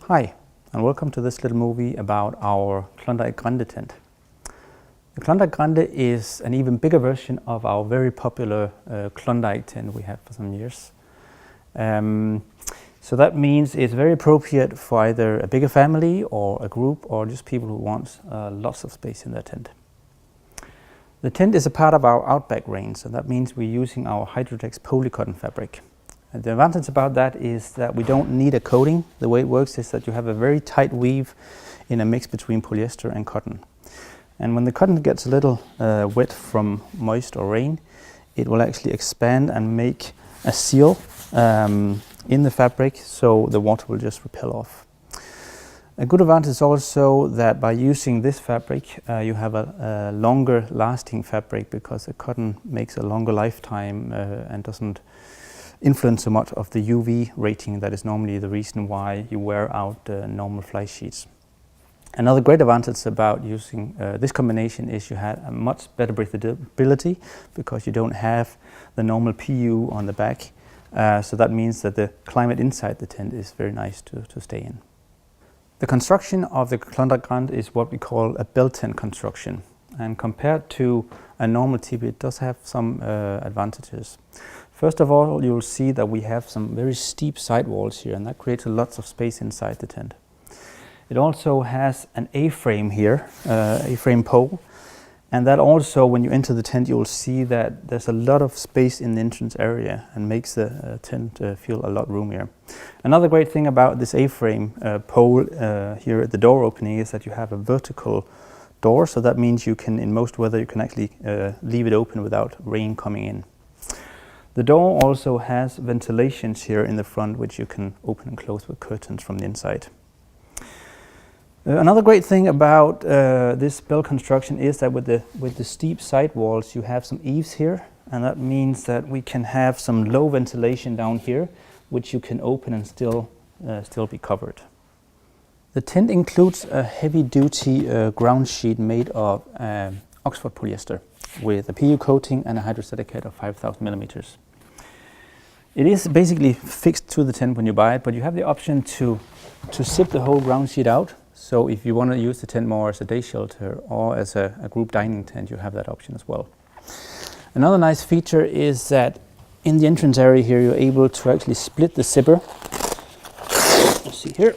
Hi, and welcome to this little movie about our Klondike tent. The Klondike is an even bigger version of our very popular Klondike tent we had for some years. So that means it's very appropriate for either a bigger family or a group or just people who want lots of space in their tent. The tent is a part of our Outback range, so that means we're using our Hydrotex polycotton fabric. And the advantage about that is that we don't need a coating. The way it works is that you have a very tight weave in a mix between polyester and cotton. And when the cotton gets a little wet from moist or rain, it will actually expand and make a seal in the fabric, so the water will just repel off. A good advantage is also that by using this fabric, you have a longer lasting fabric because the cotton makes a longer lifetime and doesn't influence so much of the UV rating that is normally the reason why you wear out normal fly sheets. Another great advantage about using this combination is you have a much better breathability because you don't have the normal PU on the back. So that means that the climate inside the tent is very nice to stay in. The construction of the Klondike is what we call a belt tent construction. And compared to a normal teepee, it does have some advantages. First of all, you'll see that we have some very steep side walls here, and that creates lots of space inside the tent. It also has an A-frame here, A-frame pole, and that also, when you enter the tent, you'll see that there's a lot of space in the entrance area and makes the tent feel a lot roomier. Another great thing about this A-frame pole here at the door opening is that you have a vertical door, so that means you can, in most weather, you can actually leave it open without rain coming in. The door also has ventilations here in the front, which you can open and close with curtains from the inside. Another great thing about this bell construction is that with the steep side walls, you have some eaves here, and that means that we can have some low ventilation down here, which you can open and still be covered. The tent includes a heavy-duty ground sheet made of Oxford polyester with a PU coating and a hydrostatic head of 5,000 millimeters. It is basically fixed to the tent when you buy it, but you have the option to zip the whole ground sheet out. So if you want to use the tent more as a day shelter or as a group dining tent, you have that option as well. Another nice feature is that in the entrance area here, you're able to actually split the zipper. Let's see here.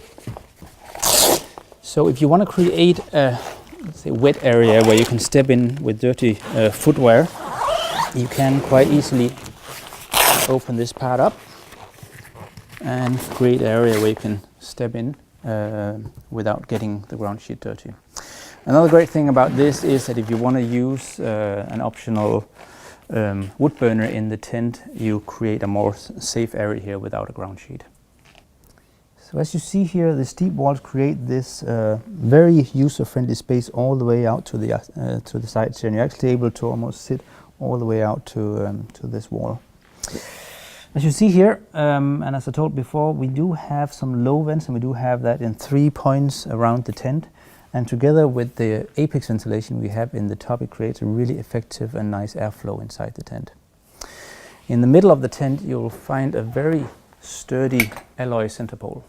So if you want to create a, let's say, wet area where you can step in with dirty footwear, you can quite easily open this part up and create an area where you can step in without getting the ground sheet dirty. Another great thing about this is that if you want to use an optional wood burner in the tent, you create a more safe area here without a ground sheet. So as you see here, the steep walls create this very user-friendly space all the way out to the sides here, and you're actually able to almost sit all the way out to this wall. As you see here, and as I told before, we do have some low vents, and we do have that in 3 points around the tent. And together with the apex ventilation we have in the top, it creates a really effective and nice airflow inside the tent. In the middle of the tent, you'll find a very sturdy alloy center pole.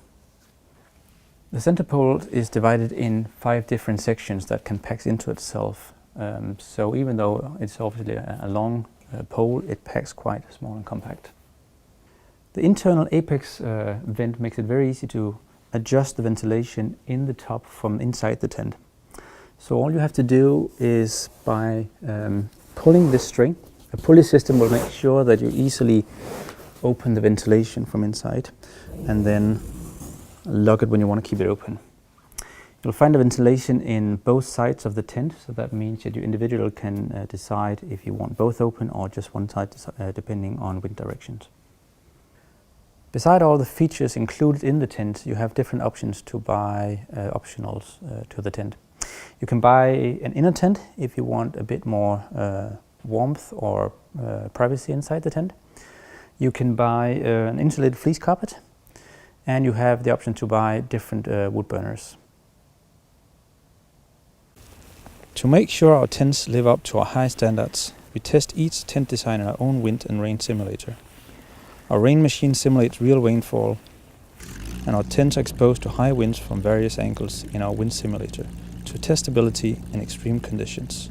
The center pole is divided in 5 different sections that can pack into itself. So even though it's obviously a long pole, it packs quite small and compact. The internal apex vent makes it very easy to adjust the ventilation in the top from inside the tent. So all you have to do is by pulling this string, a pulley system will make sure that you easily open the ventilation from inside and then lock it when you want to keep it open. You'll find the ventilation in both sides of the tent, so that means that you individually can decide if you want both open or just one side depending on wind directions. Beside all the features included in the tent, you have different options to buy optionals to the tent. You can buy an inner tent if you want a bit more warmth or privacy inside the tent. You can buy an insulated fleece carpet, and you have the option to buy different wood burners. To make sure our tents live up to our high standards, we test each tent design in our own wind and rain simulator. Our rain machine simulates real rainfall, and our tents are exposed to high winds from various angles in our wind simulator to test stability in extreme conditions.